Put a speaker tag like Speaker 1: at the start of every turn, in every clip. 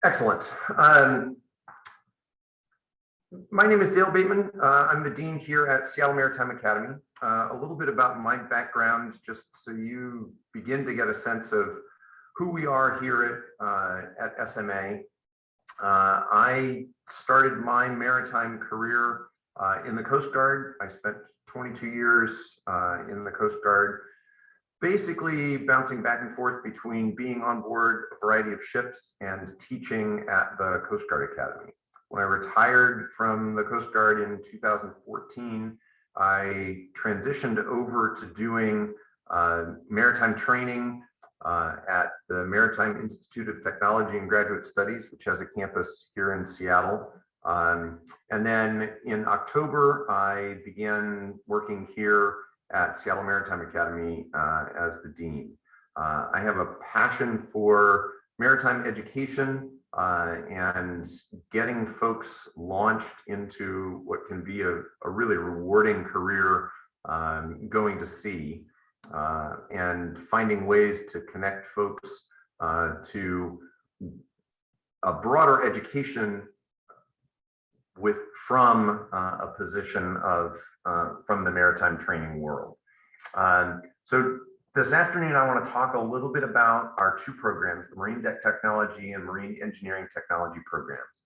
Speaker 1: Excellent. My name is Dale Bateman. I'm the dean here at Seattle Maritime Academy. A little bit about my background, just so you begin to get a sense of who we are here at SMA. I started my maritime career in the Coast Guard. I spent 22 years in the Coast Guard, basically bouncing back and forth between being on board a variety of ships and teaching at the Coast Guard Academy. When I retired from the Coast Guard in 2014, I transitioned over to doing maritime training at the Maritime Institute of Technology and Graduate Studies, which has a campus here in Seattle. And then in October, I began working here at Seattle Maritime Academy as the dean. I have a passion for maritime education and getting folks launched into what can be a really rewarding career going to sea and finding ways to connect folks to a broader education from a position of from the maritime training world. So this afternoon, I want to talk a little bit about our two programs, the Marine Deck Technology and Marine Engineering Technology programs.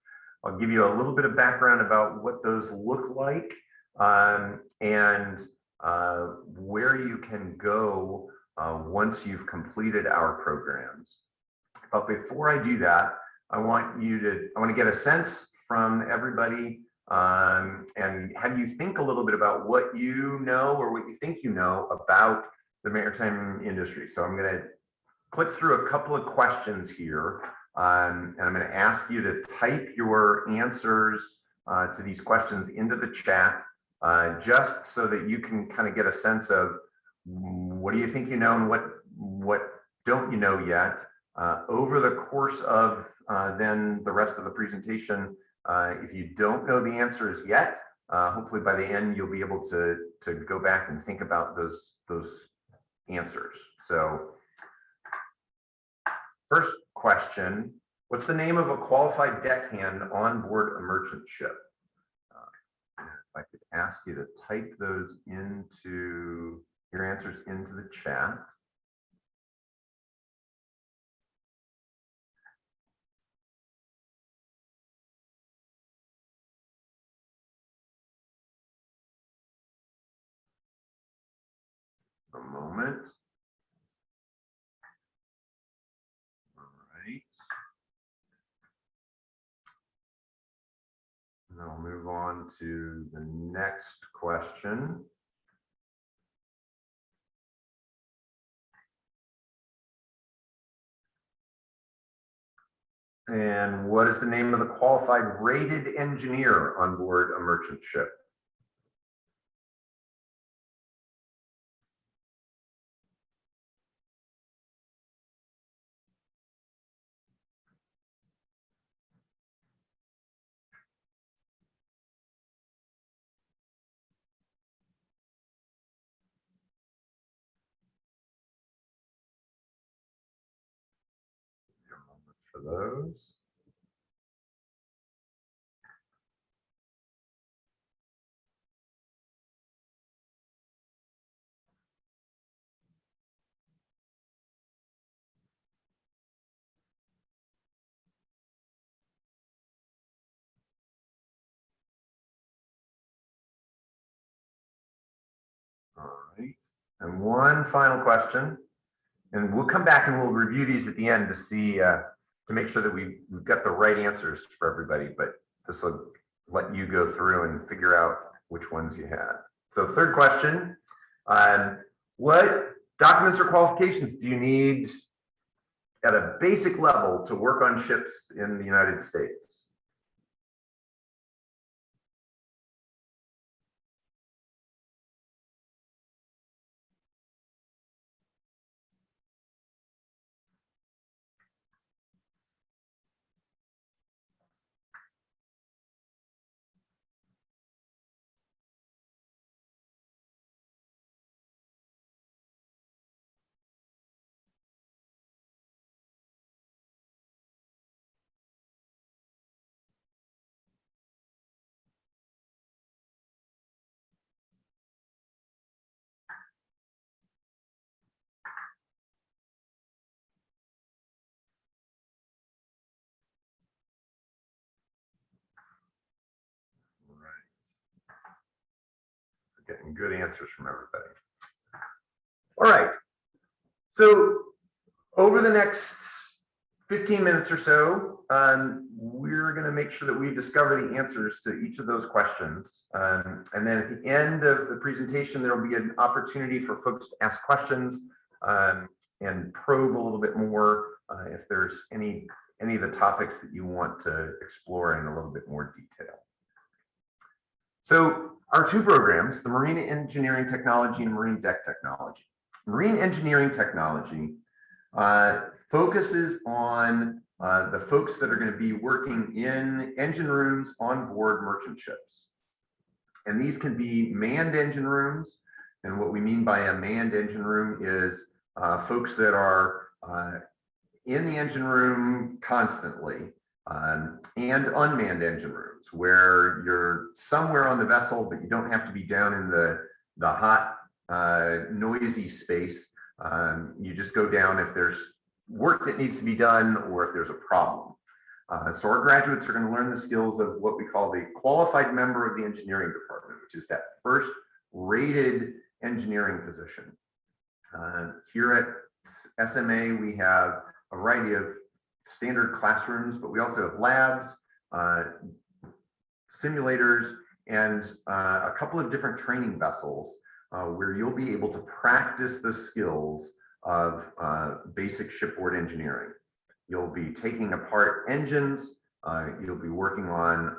Speaker 1: I'll give you a little bit of background about what those look like and where you can go once you've completed our programs. But before I do that, I want to get a sense from everybody and have you think a little bit about what you know or what you think you know about the maritime industry. So I'm going to click through a couple of questions here, and I'm going to ask you to type your answers to these questions into the chat, just so that you can kind of get a sense of what do you think you know and what don't you know yet. Over the course of then the rest of the presentation, if you don't know the answers yet, hopefully by the end you'll be able to go back and think about those answers. So first question, what's the name of a qualified deckhand on board a merchant ship? If I could ask you to type those into your answers into the chat. A moment. All right. And I'll move on to the next question. And what is the name of the qualified rated engineer on board a merchant ship? For those. All right. And one final question, and we'll come back and we'll review these at the end to see to make sure that we've got the right answers for everybody, but this will let you go through and figure out which ones you had. So third question, what documents or qualifications do you need at a basic level to work on ships in the United States? getting good answers from everybody. All right. So over the next 15 minutes or so, we're going to make sure that we discover the answers to each of those questions. And then at the end of the presentation, there will be an opportunity for folks to ask questions and probe a little bit more if there's any of the topics that you want to explore in a little bit more detail. So our two programs, the Marine Engineering Technology and Marine Deck Technology. Marine Engineering Technology focuses on the folks that are going to be working in engine rooms on board merchant ships. And these can be manned engine rooms. And what we mean by a manned engine room is folks that are in the engine room constantly, and unmanned engine rooms where you're somewhere on the vessel, but you don't have to be down in the hot, noisy space. You just go down if there's work that needs to be done or if there's a problem. So our graduates are going to learn the skills of what we call the qualified member of the engineering department, which is that first rated engineering position. Here at SMA, we have a variety of standard classrooms, but we also have labs, simulators, and a couple of different training vessels where you'll be able to practice the skills of basic shipboard engineering. You'll be taking apart engines, you'll be working on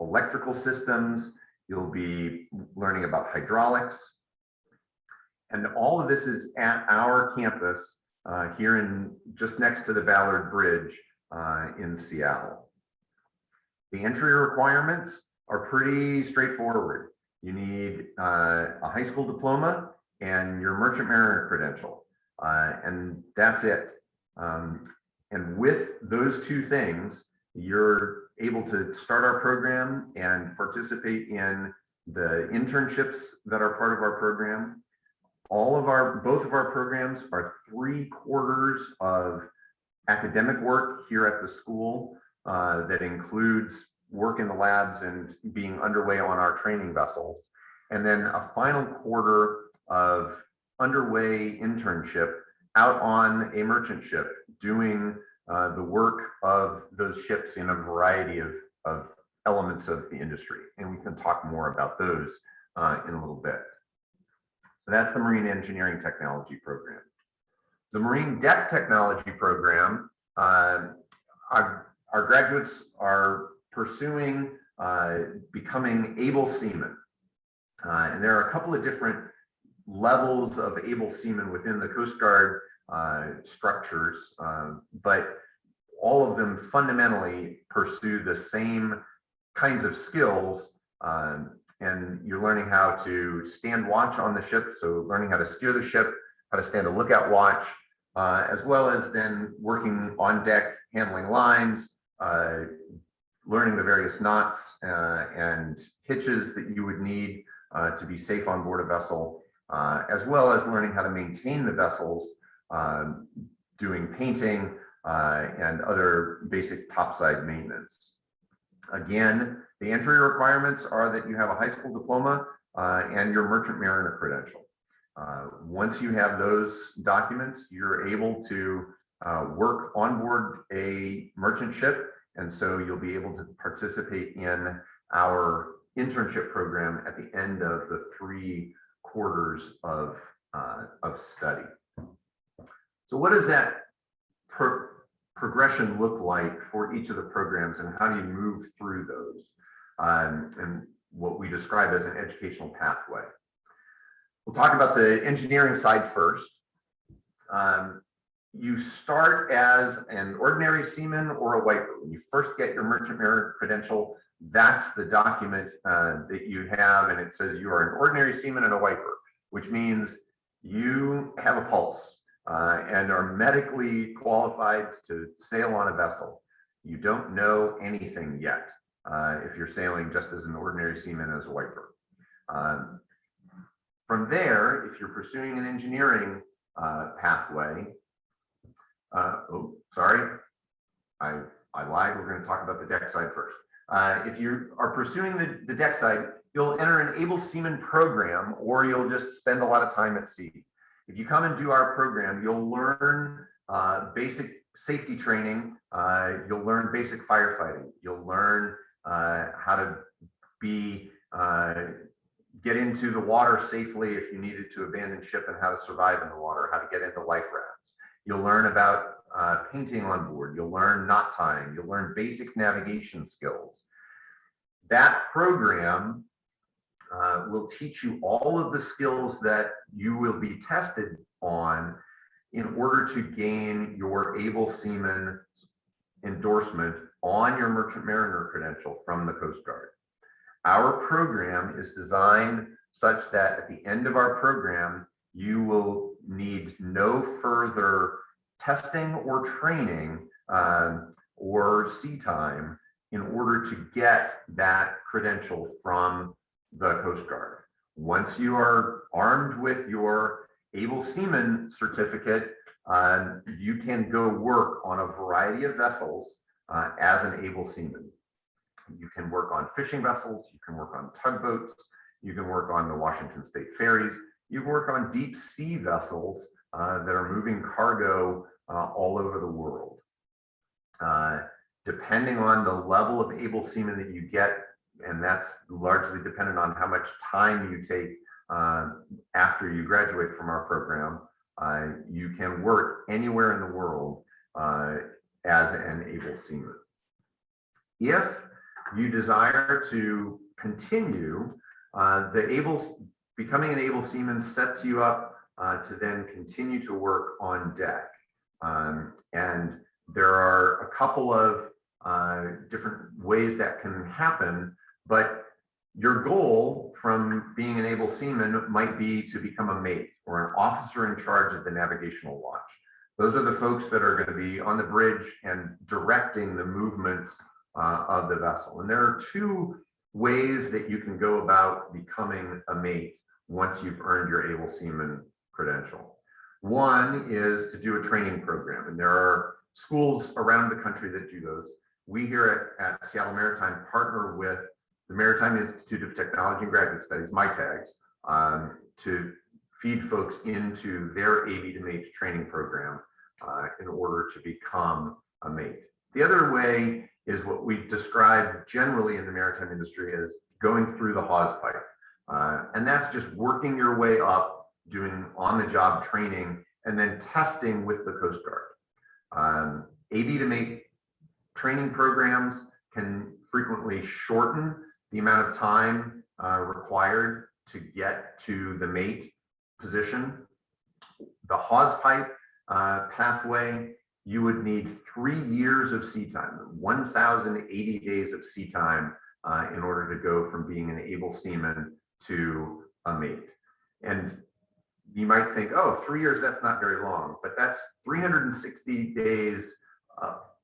Speaker 1: electrical systems, you'll be learning about hydraulics. And all of this is at our campus here in just next to the Ballard Bridge in Seattle. The entry requirements are pretty straightforward. You need a high school diploma and your merchant mariner credential, and that's it. And with those two things, you're able to start our program and participate in the internships that are part of our program. Both of our programs are 3/4 of academic work here at the school that includes work in the labs and being underway on our training vessels. And then a final quarter of underway internship out on a merchant ship doing the work of those ships in a variety of elements of the industry. And we can talk more about those in a little bit. So that's the Marine Engineering Technology program. The Marine Deck Technology program, our graduates are pursuing becoming able seamen. And there are a couple of different levels of able seamen within the Coast Guard structures, but all of them fundamentally pursue the same kinds of skills. And you're learning how to stand watch on the ship, so learning how to steer the ship, how to stand a lookout watch, as well as then working on deck, handling lines, learning the various knots and hitches that you would need to be safe on board a vessel, as well as learning how to maintain the vessels, doing painting and other basic topside maintenance. Again, the entry requirements are that you have a high school diploma and your merchant mariner credential. Once you have those documents, you're able to work on board a merchant ship, and so you'll be able to participate in our internship program at the end of the 3/4 of study. So what does that progression look like for each of the programs, and how do you move through those? And what we describe as an educational pathway. We'll talk about the engineering side first. You start as an ordinary seaman or a wiper. When you first get your merchant mariner credential, that's the document that you have, and it says you are an ordinary seaman and a wiper, which means you have a pulse and are medically qualified to sail on a vessel. You don't know anything yet if you're sailing just as an ordinary seaman as a wiper. From there, if you're pursuing an engineering pathway, sorry, I lied. We're going to talk about the deck side first. If you are pursuing the deck side, you'll enter an Able Seaman program, or you'll just spend a lot of time at sea. If you come and do our program, you'll learn basic safety training. You'll learn basic firefighting. You'll learn how to get into the water safely if you needed to abandon ship, and how to survive in the water, how to get into life rafts. You'll learn about painting on board. You'll learn knot tying. You'll learn basic navigation skills. That program will teach you all of the skills that you will be tested on in order to gain your Able Seaman endorsement on your Merchant Mariner credential from the Coast Guard. Our program is designed such that at the end of our program, you will need no further testing or training or sea time in order to get that credential from the Coast Guard. Once you are armed with your Able Seaman certificate, you can go work on a variety of vessels as an Able Seaman. You can work on fishing vessels, you can work on tugboats, you can work on the Washington State ferries, you can work on deep sea vessels that are moving cargo all over the world. Depending on the level of Able Seaman that you get, and that's largely dependent on how much time you take after you graduate from our program, you can work anywhere in the world as an Able Seaman. If you desire to continue, becoming an Able Seaman sets you up to then continue to work on deck. And there are a couple of different ways that can happen, but your goal from being an Able Seaman might be to become a mate or an officer in charge of the navigational watch. Those are the folks that are going to be on the bridge and directing the movements of the vessel. And there are two ways that you can go about becoming a mate once you've earned your Able Seaman credential. One is to do a training program, and there are schools around the country that do those. We here at Seattle Maritime partner with the Maritime Institute of Technology and Graduate Studies, MITAGS, to feed folks into their AV to Mate training program in order to become a mate. The other way is what we describe generally in the maritime industry as going through the hawse pipe. And that's just working your way up, doing on-the-job training, and then testing with the Coast Guard. AV to Mate training programs can frequently shorten the amount of time required to get to the mate position. The hawse pipe pathway, you would need 3 years of sea time, 1,080 days of sea time in order to go from being an Able Seaman to a mate. And you might think, oh, 3 years, that's not very long, but that's 360 days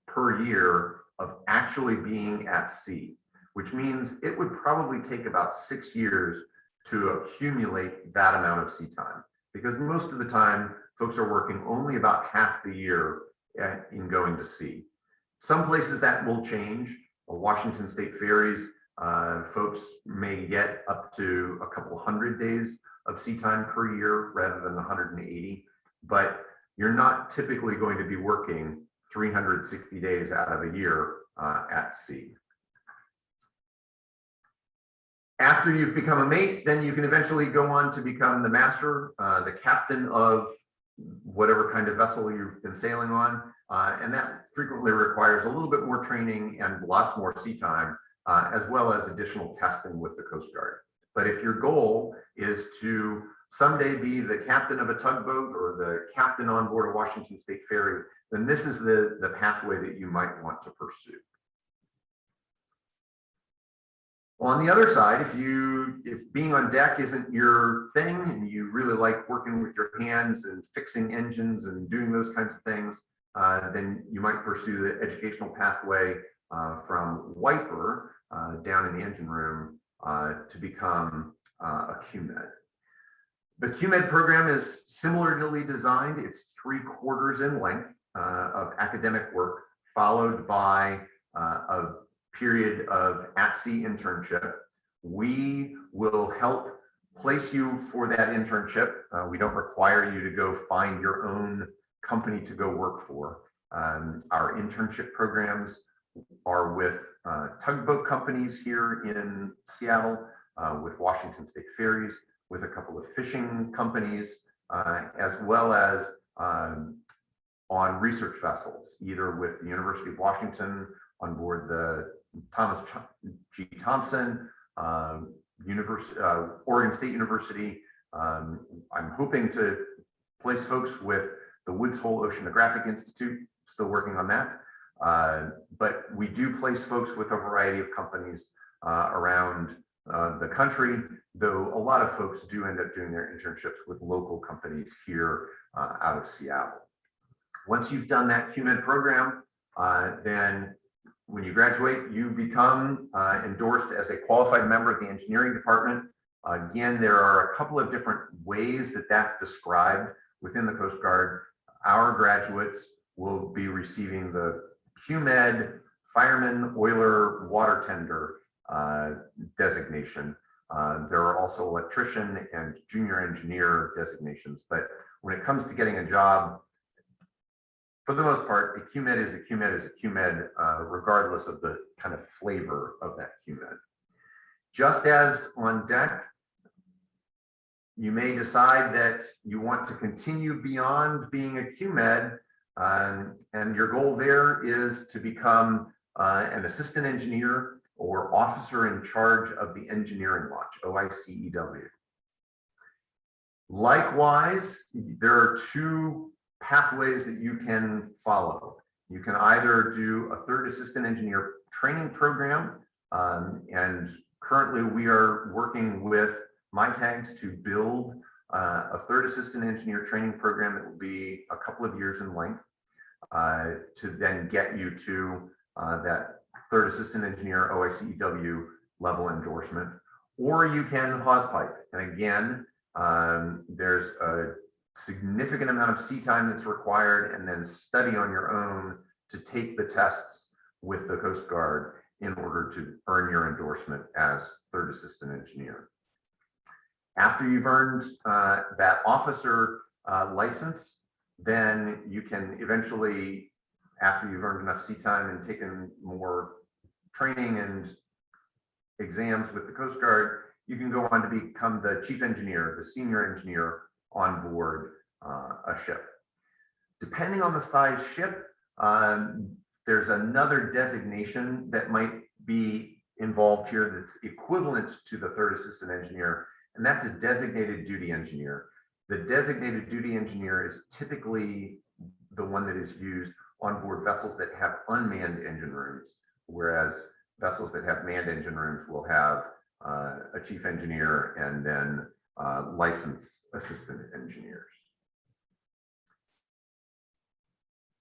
Speaker 1: per year of actually being at sea, which means it would probably take about 6 years to accumulate that amount of sea time, because most of the time folks are working only about half the year in going to sea. Some places that will change. Washington State ferries, folks may get up to a couple hundred days of sea time per year rather than 180, but you're not typically going to be working 360 days out of a year at sea. After you've become a mate, then you can eventually go on to become the master, the captain of whatever kind of vessel you've been sailing on. And that frequently requires a little bit more training and lots more sea time, as well as additional testing with the Coast Guard. But if your goal is to someday be the captain of a tugboat or the captain on board a Washington State ferry, then this is the pathway that you might want to pursue. On the other side, if being on deck isn't your thing and you really like working with your hands and fixing engines and doing those kinds of things, then you might pursue the educational pathway from wiper down in the engine room to become a QMed. The QMed program is similarly designed. It's 3 quarters in length of academic work, followed by a period of at-sea internship. We will help place you for that internship. We don't require you to go find your own company to go work for. Our internship programs are with tugboat companies here in Seattle, with Washington State Ferries, with a couple of fishing companies, as well as on research vessels, either with the University of Washington on board the Thomas G. Thompson, Oregon State University. I'm hoping to place folks with the Woods Hole Oceanographic Institute, still working on that. But we do place folks with a variety of companies around the country, though a lot of folks do end up doing their internships with local companies here out of Seattle. Once you've done that QMed program, then when you graduate, you become endorsed as a qualified member of the engineering department. Again, there are a couple of different ways that that's described within the Coast Guard. Our graduates will be receiving the QMed Fireman, Oiler, Water Tender designation. There are also electrician and junior engineer designations, but when it comes to getting a job, for the most part, a QMed is a QMed is a QMed, regardless of the kind of flavor of that QMed. Just as on deck, you may decide that you want to continue beyond being a QMed, and your goal there is to become an assistant engineer or officer in charge of the engineering launch, OICEW. Likewise, there are two pathways that you can follow. You can either do a third assistant engineer training program, and currently we are working with MITAGS to build a third assistant engineer training program that will be a couple of years in length to then get you to that third assistant engineer OICEW level endorsement. Or you can HAWSPIPE, and again, there's a significant amount of sea time that's required, and then study on your own to take the tests with the Coast Guard in order to earn your endorsement as third assistant engineer. After you've earned that officer license, then you can eventually, after you've earned enough sea time and taken more training and exams with the Coast Guard, you can go on to become the chief engineer, the senior engineer on board a ship. Depending on the size ship, there's another designation that might be involved here that's equivalent to the third assistant engineer, and that's a designated duty engineer. The designated duty engineer is typically the one that is used on board vessels that have unmanned engine rooms, whereas vessels that have manned engine rooms will have a chief engineer and then licensed assistant engineers.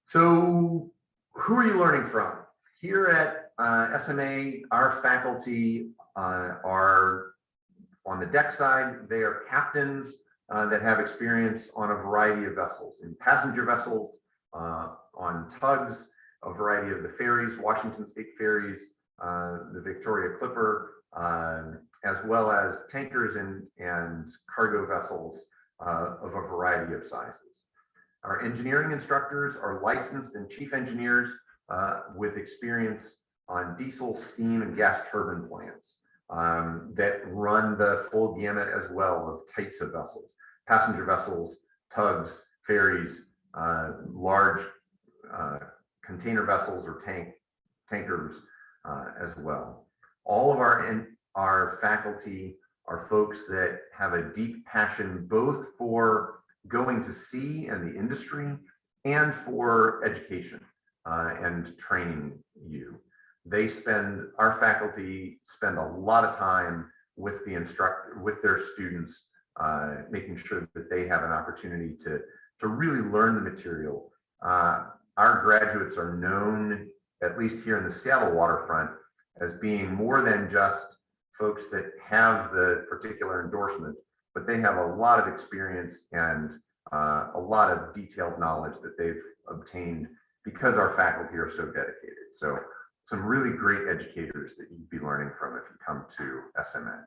Speaker 1: So who are you learning from? Here at SMA, our faculty are on the deck side. They are captains that have experience on a variety of vessels, in passenger vessels, on tugs, a variety of the ferries, Washington State Ferries, the Victoria Clipper, as well as tankers and cargo vessels of a variety of sizes. Our engineering instructors are licensed and chief engineers with experience on diesel, steam, and gas turbine plants that run the full gamut as well of types of vessels: passenger vessels, tugs, ferries, large container vessels or tankers as well. All of our faculty are folks that have a deep passion both for going to sea and the industry and for education and training you. Our faculty spend a lot of time with their students, making sure that they have an opportunity to really learn the material. Our graduates are known, at least here in the Seattle waterfront, as being more than just folks that have the particular endorsement, but they have a lot of experience and a lot of detailed knowledge that they've obtained because our faculty are so dedicated. So some really great educators that you'd be learning from if you come to SMA.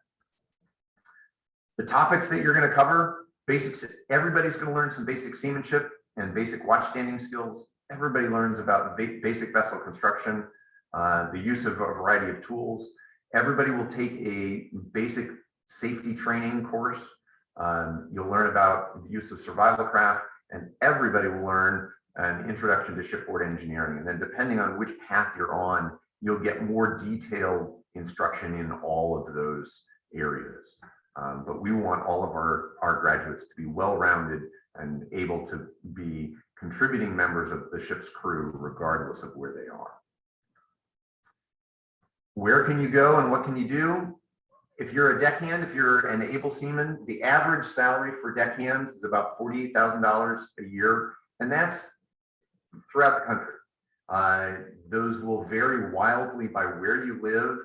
Speaker 1: The topics that you're going to cover, basics, everybody's going to learn some basic seamanship and basic watch standing skills. Everybody learns about basic vessel construction, the use of a variety of tools. Everybody will take a basic safety training course. You'll learn about the use of survival craft, and everybody will learn an introduction to shipboard engineering. And then depending on which path you're on, you'll get more detailed instruction in all of those areas. But we want all of our graduates to be well-rounded and able to be contributing members of the ship's crew, regardless of where they are. Where can you go and what can you do? If you're a deckhand, if you're an able seaman, the average salary for deckhands is about $48,000 a year, and that's throughout the country. Those will vary wildly by where you live,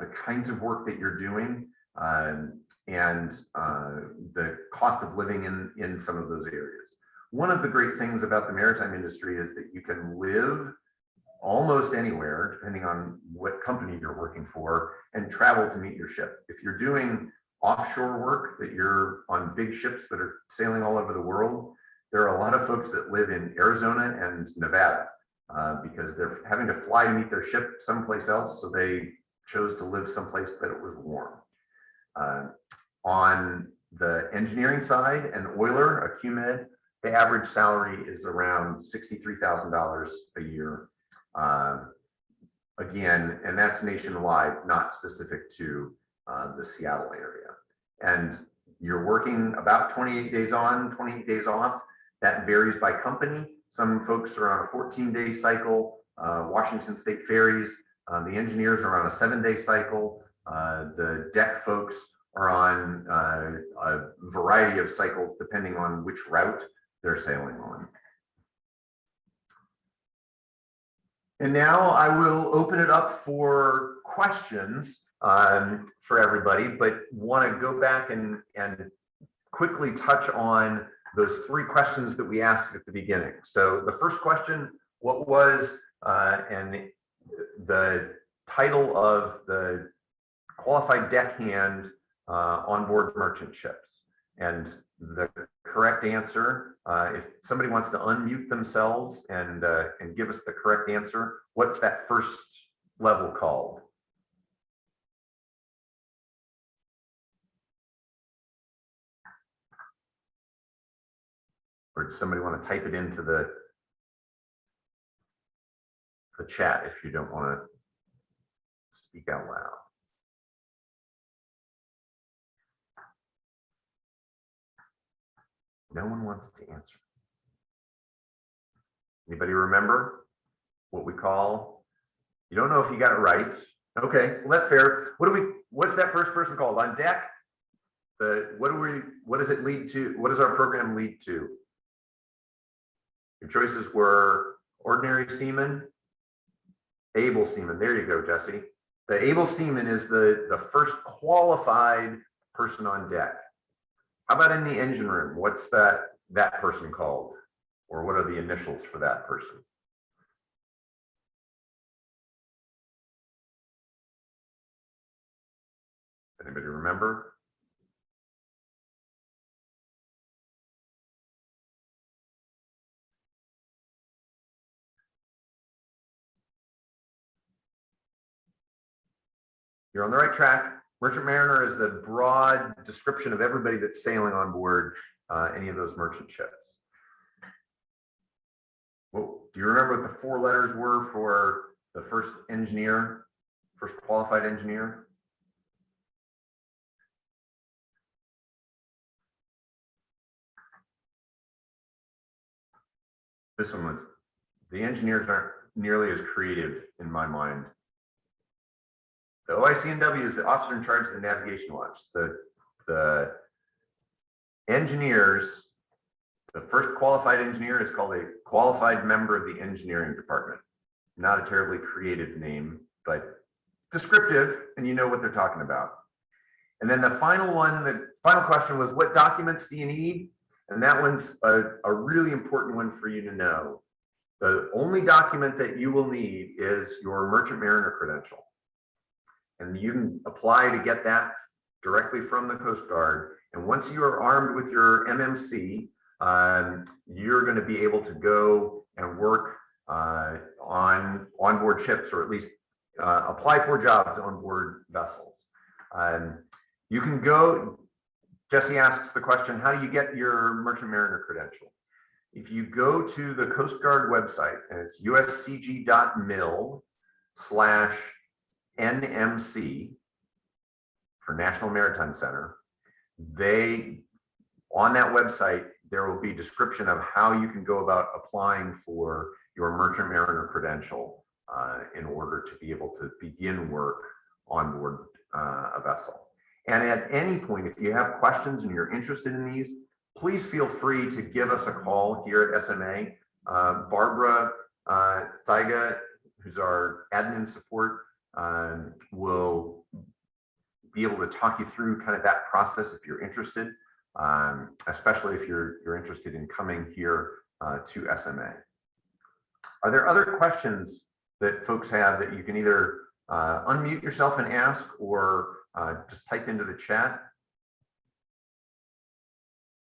Speaker 1: the kinds of work that you're doing, and the cost of living in some of those areas. One of the great things about the maritime industry is that you can live almost anywhere, depending on what company you're working for, and travel to meet your ship. If you're doing offshore work, that you're on big ships that are sailing all over the world, there are a lot of folks that live in Arizona and Nevada because they're having to fly to meet their ship someplace else, so they chose to live someplace that it was warm. On the engineering side, an oiler, a QMed, the average salary is around $63,000 a year. Again, and that's nationwide, not specific to the Seattle area. And you're working about 28 days on, 28 days off. That varies by company. Some folks are on a 14-day cycle. Washington State Ferries, the engineers are on a 7-day cycle. The deck folks are on a variety of cycles depending on which route they're sailing on. And now I will open it up for questions for everybody, but want to go back and quickly touch on those 3 questions that we asked at the beginning. So the first question, what was and the title of the qualified deckhand on board merchant ships? And the correct answer, if somebody wants to unmute themselves and give us the correct answer, what's that first level called? Or does somebody want to type it into the chat if you don't want to speak out loud? No one wants to answer. Anybody remember what we call? You don't know if you got it right. Okay, well, that's fair. What's that first person called? On deck? What does it lead to? What does our program lead to? Your choices were ordinary seaman, able seaman. There you go, Jesse. The able seaman is the first qualified person on deck. How about in the engine room? What's that person called? Or what are the initials for that person? Anybody remember? You're on the right track. Merchant mariner is the broad description of everybody that's sailing on board any of those merchant ships. Well, do you remember what the 4 letters were for the first engineer, first qualified engineer? This one was, the engineers aren't nearly as creative in my mind. The OICNW is the officer in charge of the navigation watch. The engineers, the first qualified engineer is called a qualified member of the engineering department. Not a terribly creative name, but descriptive, and you know what they're talking about. And then the final one, the final question was, what documents do you need? And that one's a really important one for you to know. The only document that you will need is your Merchant Mariner credential. And you can apply to get that directly from the Coast Guard. And once you are armed with your MMC, you're going to be able to go and work on onboard ships, or at least apply for jobs on board vessels. You can go, Jesse asks the question, how do you get your Merchant Mariner credential? If you go to the Coast Guard website, and it's uscg.mil/NMC for National Maritime Center, on that website, there will be a description of how you can go about applying for your Merchant Mariner credential in order to be able to begin work on board a vessel. And at any point, if you have questions and you're interested in these, please feel free to give us a call here at SMA. Barbara Saiga, who's our admin support, will be able to talk you through kind of that process if you're interested, especially if you're interested in coming here to SMA. Are there other questions that folks have that you can either unmute yourself and ask, or just type into the chat?